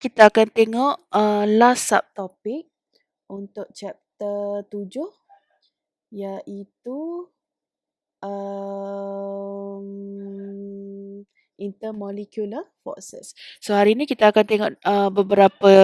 kita akan tengok last subtopic untuk chapter 7, iaitu intermolecular forces. So hari ni kita akan tengok beberapa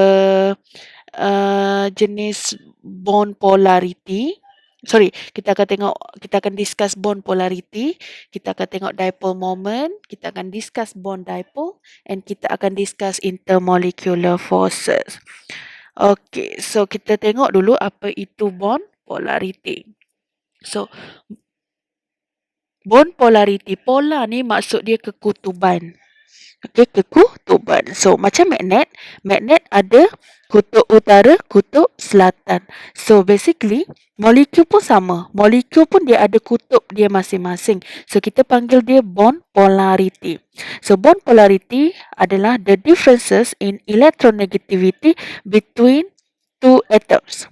jenis bond polarity. Sorry, kita akan discuss bond polarity, kita akan tengok dipole moment, kita akan discuss bond dipole, and kita akan discuss intermolecular forces. Okay, so kita tengok dulu apa itu bond polarity. So, bond polarity, polar ni maksud dia kekutuban. Okay, kekutuban. So, macam magnet ada kutub utara, kutub selatan. So, basically, molekul pun sama. Molekul pun dia ada kutub dia masing-masing. So, kita panggil dia bond polarity. So, bond polarity adalah the differences in electronegativity between two atoms.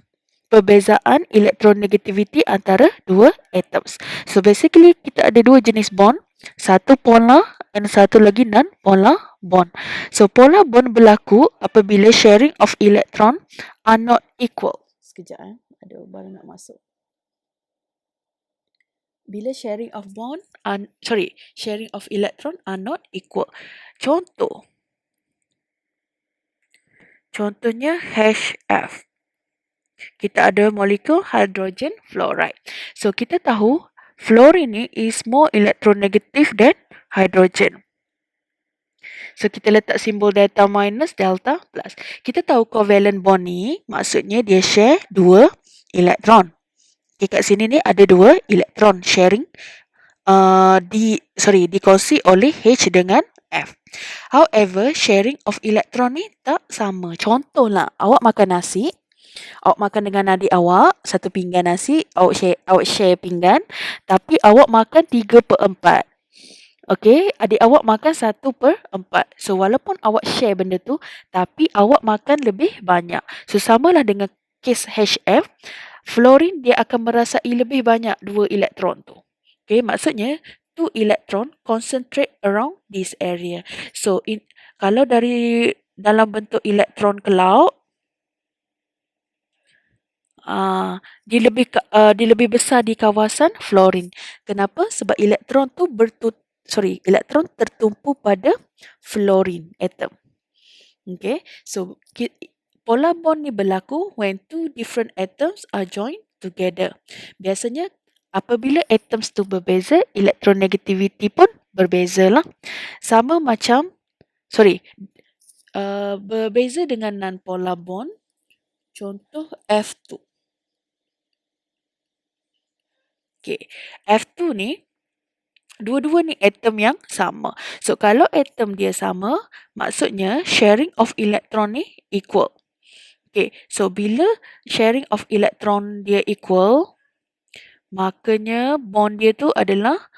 Perbezaan elektronegativity antara dua atoms. So, basically, kita ada dua jenis bond. Satu polar dan satu lagi non-polar bond. So, polar bond berlaku apabila sharing of electron are not equal. Sekejap ada barang nak masuk. Bila sharing of sharing of electron are not equal. Contohnya HF. Kita ada molekul hydrogen fluoride. So, kita tahu fluorine ni is more electronegative than hydrogen. So, kita letak simbol delta minus, delta plus. Kita tahu covalent bond ni, maksudnya dia share dua elektron. Okay, kat sini ni ada dua elektron sharing dikongsi oleh H dengan F. However, sharing of electron ni tak sama. Contohlah, awak makan nasi, awak makan dengan adik awak, satu pinggan nasi, awak share pinggan, tapi awak makan 3/4. Okey, adik awak makan 1/4. So, walaupun awak share benda tu, tapi awak makan lebih banyak. So, samalah dengan kes HF, fluorine dia akan merasai lebih banyak dua elektron tu. Okey, maksudnya two electron concentrate around this area. So, kalau dari dalam bentuk elektron ke laut, dia lebih besar di kawasan fluorine. Kenapa? Sebab elektron tu elektron tertumpu pada fluorine atom. Okay, so polar bond ni berlaku when two different atoms are joined together. Biasanya apabila atoms tu berbeza, electronegativity pun berbeza lah. Sama macam, berbeza dengan non-polar bond. Contoh F2. Okay, F2 ni, dua-dua ni atom yang sama. So, kalau atom dia sama, maksudnya sharing of electron ni equal. Okay, so bila sharing of electron dia equal, makanya bond dia tu adalah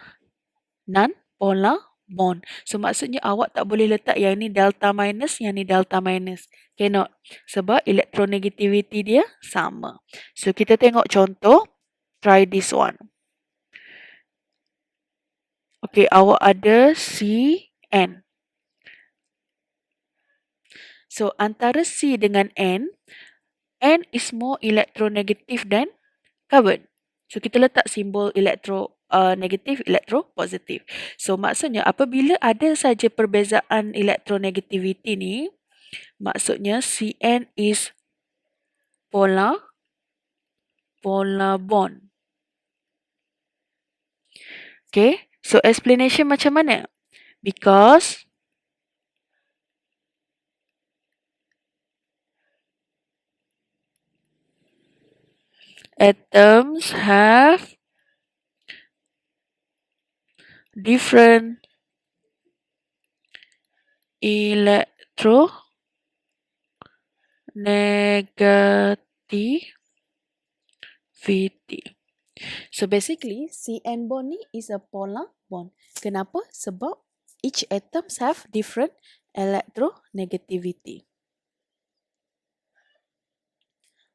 non-polar bond. So, maksudnya awak tak boleh letak yang ni delta minus, yang ni delta minus. Cannot. Sebab electronegativity dia sama. So, kita tengok contoh. Try this one. Okay, awak ada CN. So, antara C dengan N is more electronegative than carbon. So, kita letak simbol negatif, elektropositif. So, maksudnya apabila ada saja perbezaan electronegativity ni, maksudnya CN is polar bond. Okay, so explanation macam mana? Because atoms have different electronegativity. So basically, CN bond ni is a polar bond. Kenapa? Sebab each atoms have different electronegativity.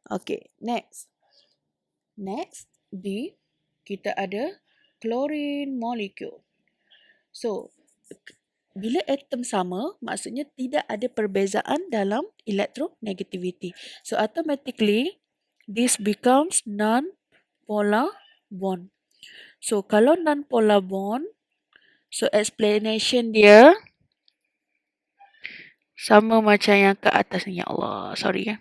Okay, next. Next, B, kita ada chlorine molecule. So, bila atom sama, maksudnya tidak ada perbezaan dalam electronegativity. So automatically this becomes non-polar bond. So kalau non-polar bond, so explanation dia sama macam yang ke atas ni. Ya Allah, sorry ya.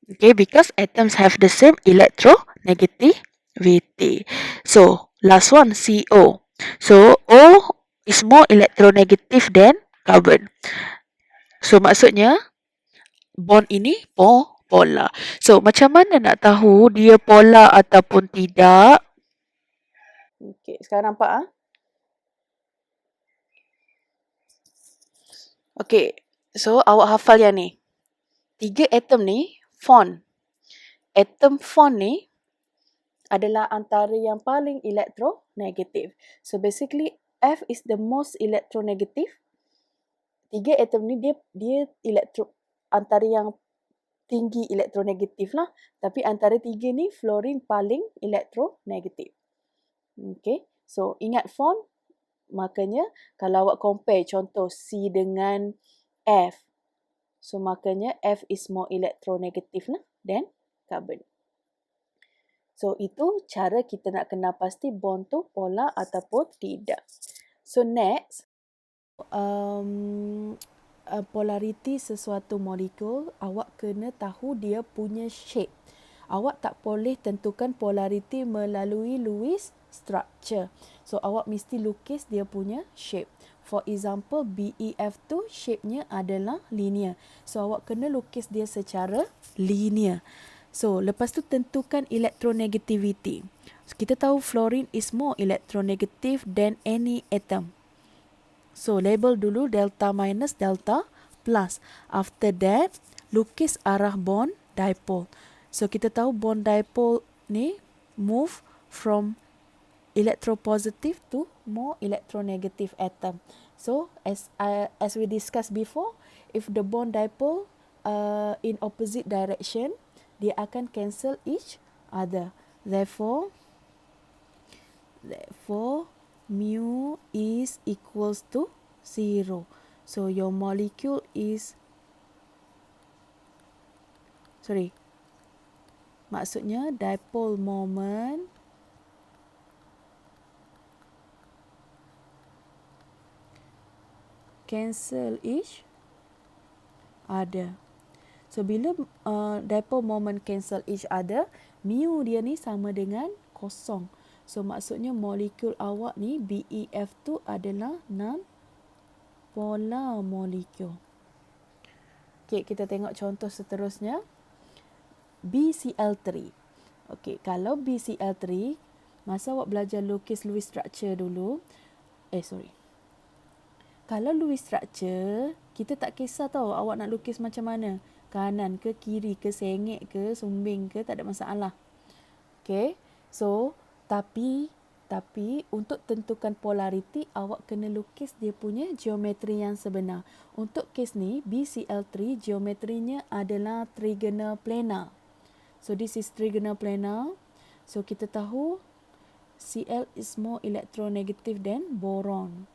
Okay, because atoms have the same electronegativity. So, last one, CO. So, O is more electronegative than carbon. So, maksudnya, bond ini polar. So, macam mana nak tahu dia polar ataupun tidak? Okay, sekarang nampak ah? Okay, so awak hafal yang ni. 3 atom ni, bond. Atom bond ni adalah antara yang paling electronegative. So basically F is the most electronegative. 3 atom ni dia antara yang tinggi electronegative lah. Tapi antara 3 ni fluorine paling electronegative. Okay. So ingat bond, makanya kalau awak compare contoh C dengan F, so makanya F is more electronegative lah than carbon. So, itu cara kita nak kenal pasti bond tu polar ataupun tidak. So, next, polariti sesuatu molekul, awak kena tahu dia punya shape. Awak tak boleh tentukan polariti melalui Lewis structure. So, awak mesti lukis dia punya shape. For example, BEF tu shape-nya adalah linear. So, awak kena lukis dia secara linear. So, lepas tu tentukan electronegativity. So, kita tahu fluorine is more electronegative than any atom. So, label dulu delta minus, delta plus. After that, lukis arah bond dipole. So, kita tahu bond dipole ni move from electropositive to more electronegative atom. So, as we discussed before, if the bond dipole in opposite direction, dia akan cancel each other. Therefore, mu is equals to 0. So, your molecule is, maksudnya dipole moment cancel each other. So, bila dipole moment cancel each other, mu dia ni sama dengan kosong. So, maksudnya molekul awak ni, BEF tu adalah non-polar molecule. Okay, kita tengok contoh seterusnya. BCl3. Okay, kalau BCl3, masa awak belajar lukis Lewis structure dulu, kalau Lewis structure, kita tak kisah tau awak nak lukis macam mana. Kanan ke, kiri ke, sengit ke, sumbing ke, tak ada masalah. Okay. So, tapi untuk tentukan polariti, awak kena lukis dia punya geometri yang sebenar. Untuk kes ni, BCl3, geometrinya adalah trigonal planar. So, this is trigonal planar. So, kita tahu Cl is more electronegative than boron.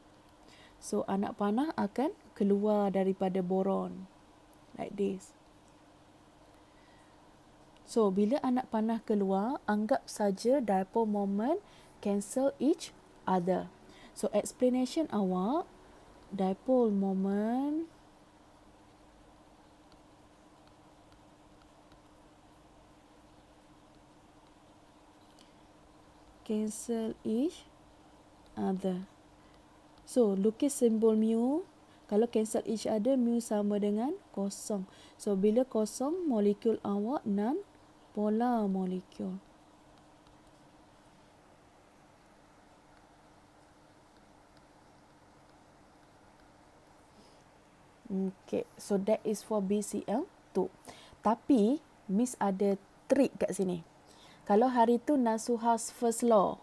So, anak panah akan keluar daripada boron. Like this. So, bila anak panah keluar, anggap saja dipole moment cancel each other. So, explanation awak, dipole moment cancel each other. So, lukis simbol mu. Kalau cancel each other, mu sama dengan kosong. So, bila kosong, molekul awak non-polar molecule. Okay, so that is for BCl2. Tapi, Miss ada trik kat sini. Kalau hari tu Nasuha's first law.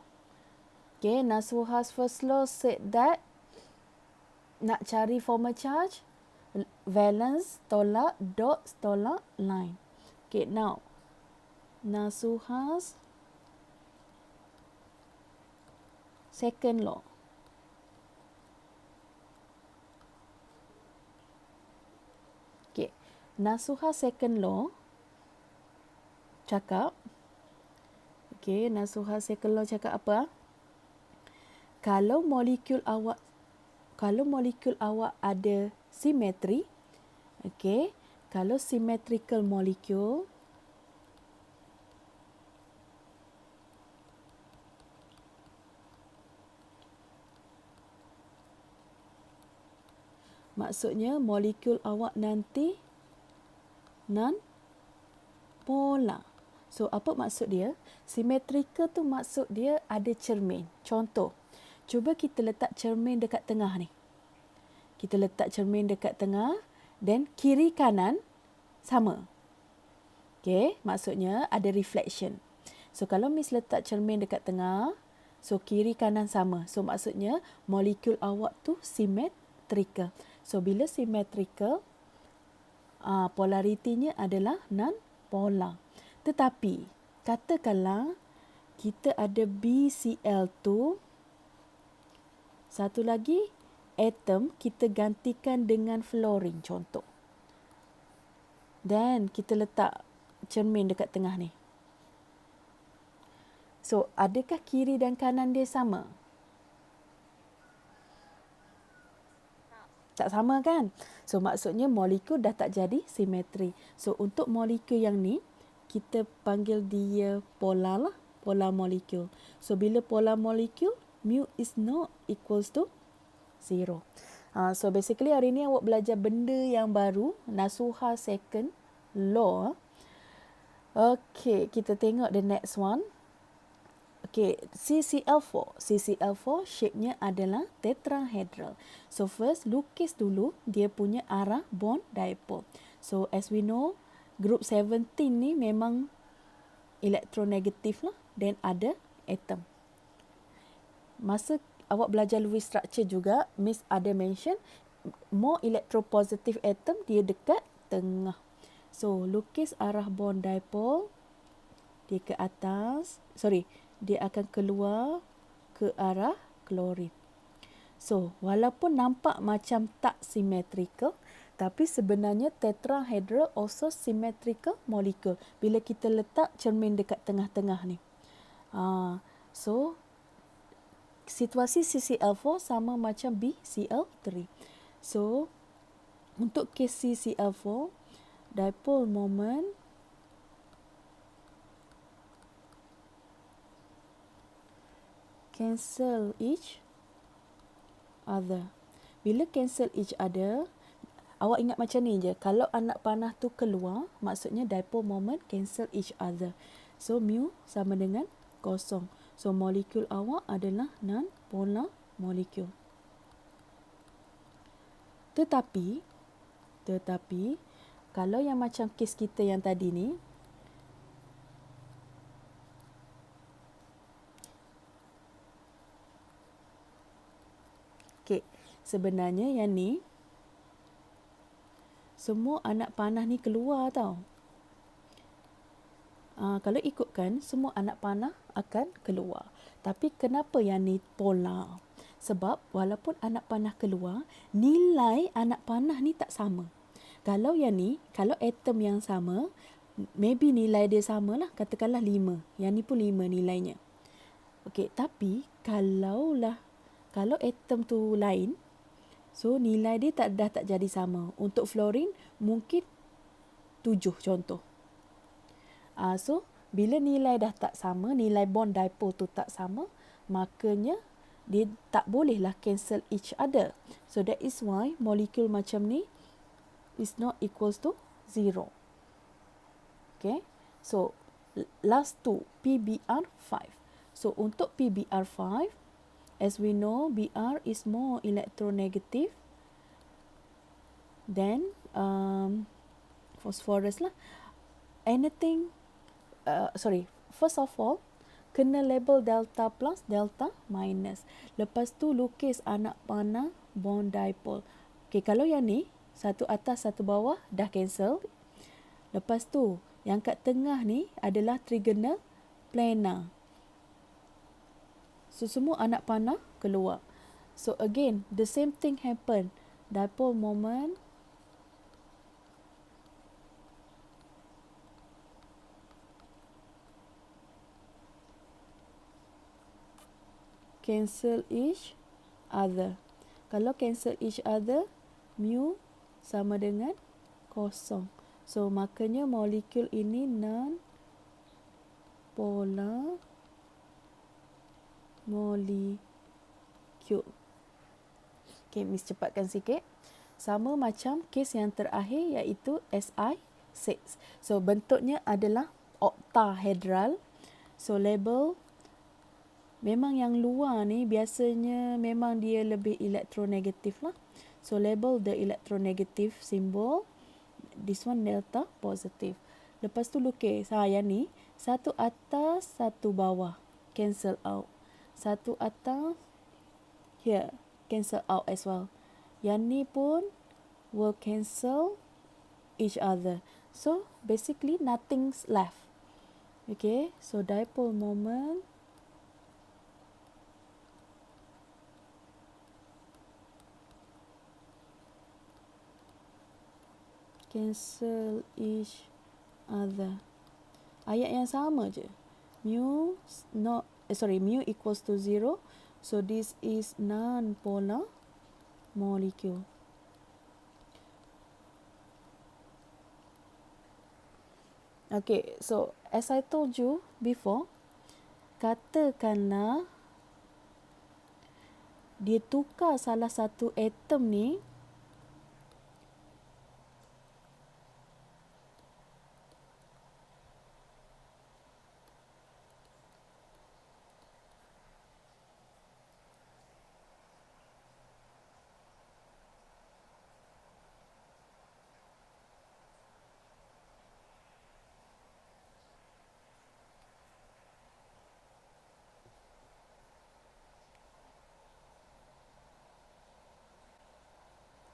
Okay, Nasuha's first law said that nak cari formal charge, valence tolak, dot tolak, line. Okay, now, Nasuha's second law. Okay. Nasuha second law cakap, okay, Nasuha second law cakap apa? Kalau molekul awak ada simetri, okay, kalau symmetrical molecule, maksudnya molekul awak nanti non-polar. So, apa maksud dia? Symmetrical tu maksud dia ada cermin. Contoh, cuba kita letak cermin dekat tengah ni. Kita letak cermin dekat tengah dan kiri kanan sama. Okay, maksudnya ada reflection. So, kalau Miss letak cermin dekat tengah, so kiri kanan sama. So, maksudnya molekul awak tu symmetrical. So, bila symmetrical, polaritinya adalah non-polar. Tetapi, katakanlah kita ada BCl2, satu lagi atom kita gantikan dengan fluorine contoh. Dan kita letak cermin dekat tengah ni. So, adakah kiri dan kanan dia sama? Tak sama kan? So, maksudnya molekul dah tak jadi simetri. So, untuk molekul yang ni, kita panggil dia polar lah. Polar molecule. So, bila polar molecule, mu is not equals to 0. So, basically hari ni awak belajar benda yang baru. Nasuha second law. Okay, kita tengok the next one. Okay, CCl4. CCl4 shape-nya adalah tetrahedral. So, first lukis dulu dia punya arah bond dipole. So, as we know, group 17 ni memang elektronegatif lah. Dan ada atom. Masa awak belajar Lewis structure juga, Miss ada mention, more electropositive atom dia dekat tengah. So, lukis arah bond dipole, dia ke atas, dia akan keluar ke arah klorin. So, walaupun nampak macam tak symmetrical, tapi sebenarnya tetrahedral also symmetrical molecule bila kita letak cermin dekat tengah-tengah ni. So, situasi CCl4 sama macam BCl3. So, untuk kes CCl4, dipole moment cancel each other. Bila cancel each other, awak ingat macam ni je. Kalau anak panah tu keluar, maksudnya dipole moment cancel each other. So, mu sama dengan kosong. So, molekul awak adalah non-polar molecule. Tetapi, kalau yang macam kes kita yang tadi ni, okay, sebenarnya yang ni, semua anak panah ni keluar tau. Kalau ikutkan, semua anak panah akan keluar. Tapi kenapa yang ni polar? Sebab walaupun anak panah keluar, nilai anak panah ni tak sama. Kalau yang ni, kalau atom yang sama, maybe nilai dia sama lah. Katakanlah 5. Yang ni pun 5 nilainya. Okey, tapi kalau atom tu lain, so nilai dia dah tak jadi sama. Untuk fluorine, mungkin 7 contoh. So, bila nilai dah tak sama, nilai bond dipole tu tak sama, makanya dia tak bolehlah cancel each other. So, that is why molekul macam ni is not equals to 0. Okay. So, last two, PBr5. So, untuk PBr5, as we know, Br is more electronegative than phosphorus lah. First of all, kena label delta plus, delta minus. Lepas tu lukis anak panah bond dipole. Okay, kalau yang ni, satu atas, satu bawah, dah cancel. Lepas tu, yang kat tengah ni adalah trigonal planar. So semua anak panah keluar. So again, the same thing happen. Dipole moment cancel each other. Kalau cancel each other, mu sama dengan kosong. So makanya molekul ini non-polar molecule. Okay, Miss cepatkan sikit. Sama macam kes yang terakhir iaitu Si6. So bentuknya adalah octahedral. So label memang yang luar ni biasanya memang dia lebih elektronegatif lah. So label the electronegative symbol. This one delta positive. Lepas tu lukis. Yang ni satu atas, satu bawah. Cancel out. Satu atas, here. Cancel out as well. Yang ni pun will cancel each other. So basically nothing's left. Okay. So dipole moment cancel each other. Ayat yang sama je. Mu equals to 0. So this is non-polar molecule. Okay, so as I told you before, katakanlah dia tukar salah satu atom ni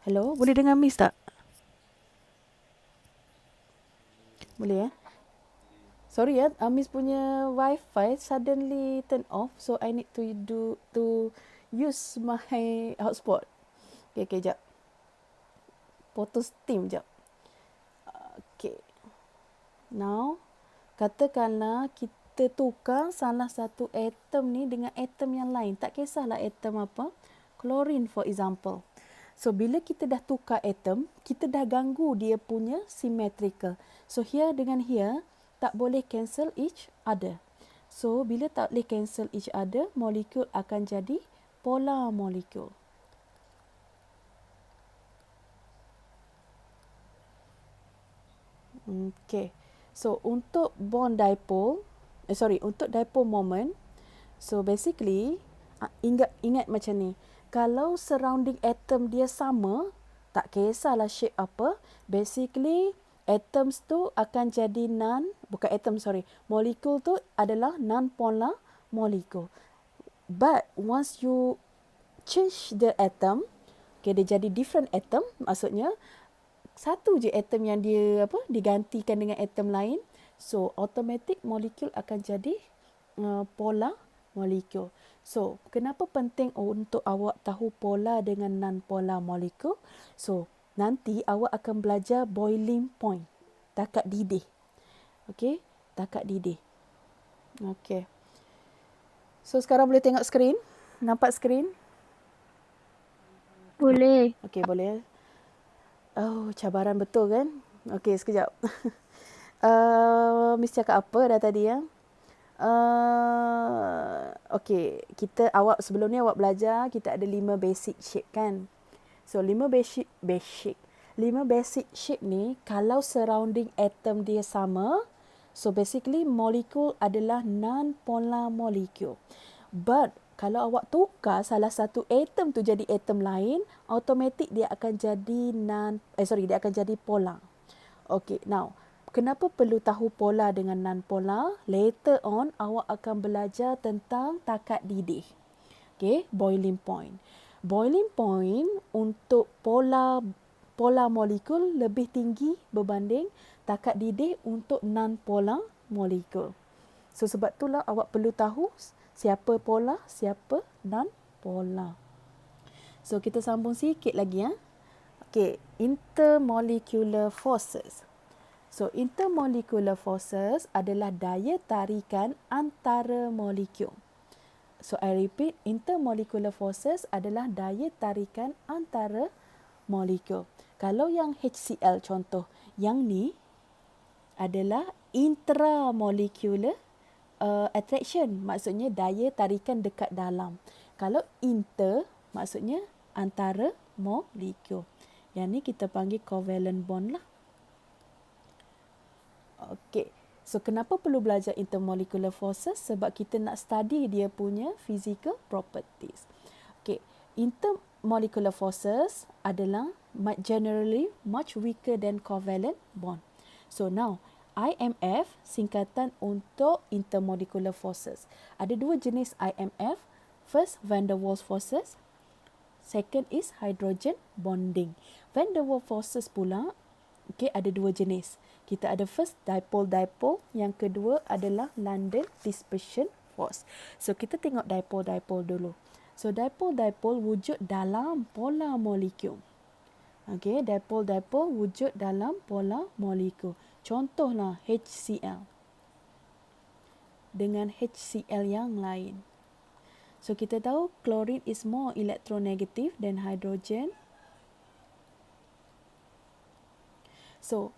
Hello, boleh dengar Miss tak? Boleh ya? Sorry ya, Miss punya wifi suddenly turn off, so I need to use my hotspot. Okay, jap. Potong steam jap. Okay. Now, katakanlah kita tukar salah satu atom ni dengan atom yang lain. Tak kisahlah atom apa. Chlorine for example. So, bila kita dah tukar atom, kita dah ganggu dia punya symmetrical. So, here dengan here, tak boleh cancel each other. So, bila tak boleh cancel each other, molekul akan jadi polar molecule. Okay. So, untuk bond dipole, untuk dipole moment, so basically, ingat macam ni. Kalau surrounding atom dia sama, tak kisahlah shape apa, basically atoms tu akan jadi molekul tu adalah non-polar molecule. But once you change the atom, okay, dia jadi different atom, maksudnya satu je atom yang dia digantikan dengan atom lain, so automatic molekul akan jadi polar molecule. So, kenapa penting untuk awak tahu polar dengan non-polar molecule? So, nanti awak akan belajar boiling point, takat didih. Okey, takat didih. Okey. So, sekarang boleh tengok skrin? Nampak skrin? Boleh. Okey, boleh. Oh, cabaran betul kan? Okey, sekejap. Miss cakap apa dah tadi ya? Okay, sebelum ni awak belajar kita ada 5 basic shape kan. So 5 basic shape ni kalau surrounding atom dia sama, so basically molekul adalah non-polar molecule. But kalau awak tukar salah satu atom tu jadi atom lain, automatic dia akan jadi dia akan jadi polar. Okay, now kenapa perlu tahu polar dengan non-polar? Later on, awak akan belajar tentang takat didih. Okay, boiling point. Boiling point untuk polar molekul lebih tinggi berbanding takat didih untuk non-polar molekul. So, sebab itulah awak perlu tahu siapa polar, siapa non-polar. So kita sambung sikit lagi ya. Okay, intermolecular forces. So intermolecular forces adalah daya tarikan antara molekul. So I repeat, intermolecular forces adalah daya tarikan antara molekul. Kalau yang HCl contoh, yang ni adalah intramolecular attraction, maksudnya daya tarikan dekat dalam. Kalau inter, maksudnya antara molekul. Yang ni kita panggil covalent bond lah. Okey. So kenapa perlu belajar intermolecular forces? Sebab kita nak study dia punya physical properties. Okey, intermolecular forces adalah generally much weaker than covalent bond. So now, IMF singkatan untuk intermolecular forces. Ada dua jenis IMF. First, van der Waals forces. Second is hydrogen bonding. Van der Waals forces pula, okay, ada dua jenis. Kita ada first dipole-dipole, yang kedua adalah London dispersion force. So kita tengok dipole-dipole dulu. So dipole-dipole wujud dalam polar molekul. Okay, dipole-dipole wujud dalam polar molekul. Contohlah HCl dengan HCl yang lain. So kita tahu chlorine is more electronegative than hydrogen. So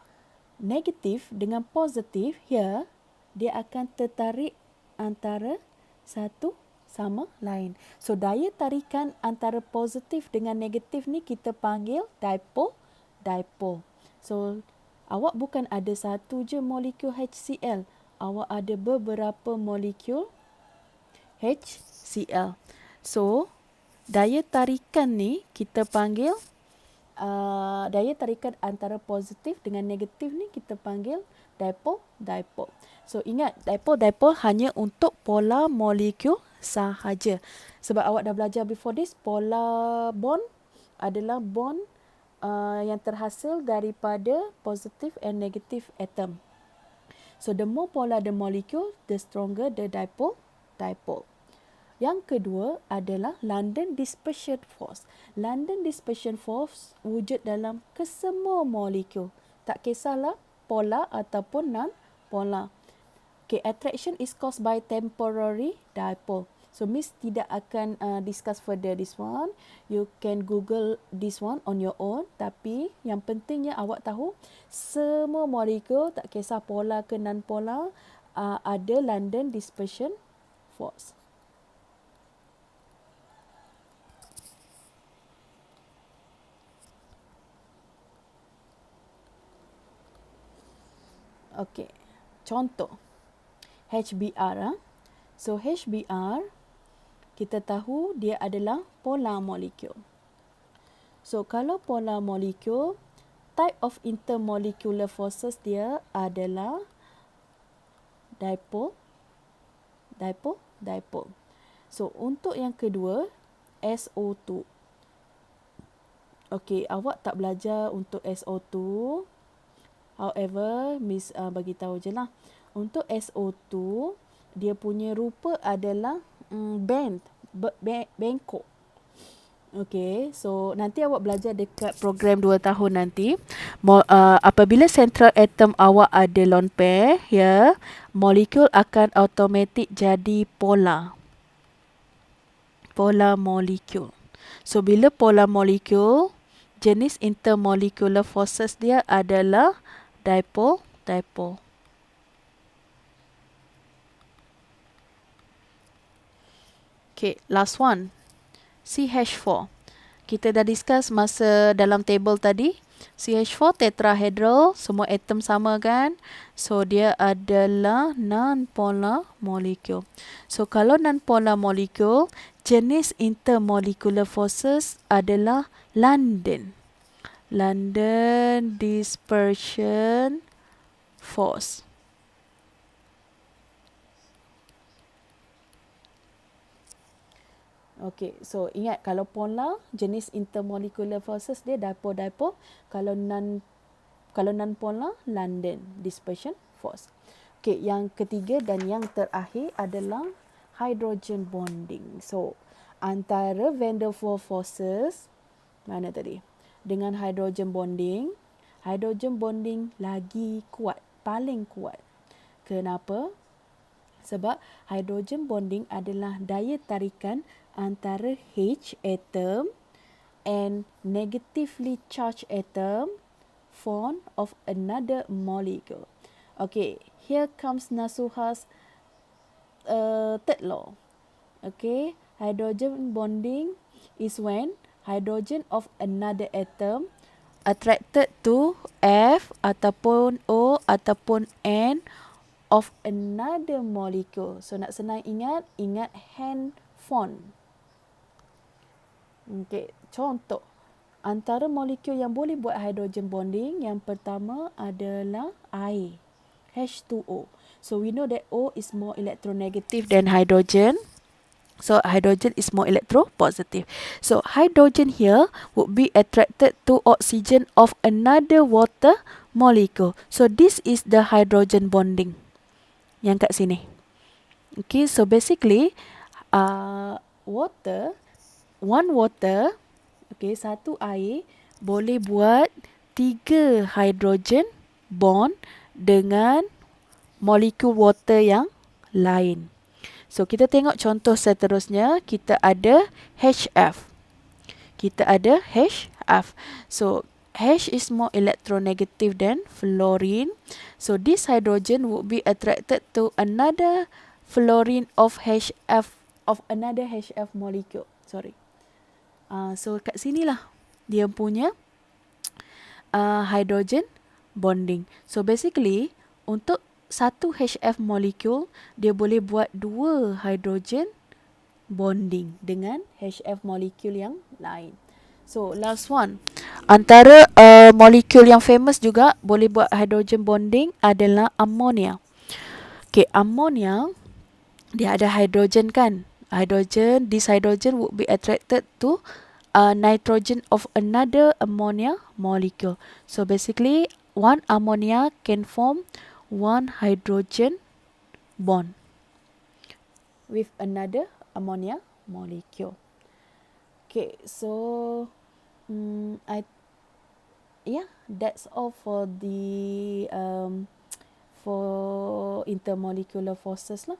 negatif dengan positif here, dia akan tertarik antara satu sama lain. So daya tarikan antara positif dengan negatif ni kita panggil dipole-dipole. So awak bukan ada satu je molekul HCl, awak ada beberapa molekul HCl. So daya tarikan ni kita panggil daya tarikan antara positif dengan negatif ni kita panggil dipole-dipole. So ingat, dipole-dipole hanya untuk polar molekul sahaja. Sebab awak dah belajar before this, polar bond adalah bond yang terhasil daripada positive and negative atom. So the more polar the molecule, the stronger the dipole-dipole. Yang kedua adalah London dispersion force. London dispersion force wujud dalam kesemua molekul. Tak kisahlah polar ataupun non-polar. Okay, attraction is caused by temporary dipole. So Miss tidak akan discuss further this one. You can Google this one on your own. Tapi yang pentingnya awak tahu semua molekul, tak kisah polar ke non-polar, ada London dispersion force. Okey, contoh HBr. So HBr, kita tahu dia adalah polar molecule. So kalau polar molecule, type of intermolecular forces dia adalah dipole, dipole, dipole. So untuk yang kedua, SO2. Okey, awak tak belajar untuk SO2. However, Miss bagi tahu je lah. Untuk SO2, dia punya rupa adalah bengkok. Okay, so nanti awak belajar dekat program 2 tahun nanti. Apabila central atom awak ada lone pair, ya, molekul akan automatik jadi polar. Polar molecule. So bila polar molecule, jenis intermolecular forces dia adalah dipole-dipole. Okay, last one. CH4. Kita dah discuss masa dalam table tadi. CH4 tetrahedral, semua atom sama kan? So dia adalah non-polar molecule. So kalau non-polar molecule, jenis intermolecular forces adalah London. London dispersion force. Okey, so ingat kalau polar, jenis intermolecular forces dia dipole-dipole. Kalau non-polar, London dispersion force. Okey, yang ketiga dan yang terakhir adalah hydrogen bonding. So, antara van der Waals forces, mana tadi? Dengan hydrogen bonding lagi kuat, paling kuat. Kenapa? Sebab hydrogen bonding adalah daya tarikan antara H atom and negatively charged atom formed of another molecule. Okay, here comes Nasuha's third law. Okay, hydrogen bonding is when hydrogen of another atom attracted to F ataupun O ataupun N of another molecule. So nak senang ingat handphone. Okay, contoh. Antara molekul yang boleh buat hydrogen bonding, yang pertama adalah air, H2O. So we know that O is more electronegative than hydrogen. So hydrogen is more electropositive. So hydrogen here would be attracted to oxygen of another water molecule. So this is the hydrogen bonding yang kat sini. Okay, so basically one water, okay, satu air boleh buat 3 hydrogen bond dengan molekul water yang lain. So kita tengok contoh seterusnya, kita ada HF. So H is more electronegative than fluorine. So this hydrogen would be attracted to another fluorine of another HF molecule. So kat sinilah dia punya hydrogen bonding. So basically untuk satu HF molecule dia boleh buat 2 hydrogen bonding dengan HF molecule yang lain. So last one, antara molekul yang famous juga boleh buat hydrogen bonding adalah ammonia. Okay, ammonia dia ada hydrogen kan? This hydrogen would be attracted to nitrogen of another ammonia molecule. So basically, one ammonia can form one hydrogen bond with another ammonia molecule. Okay, so that's all for the for intermolecular forces lah.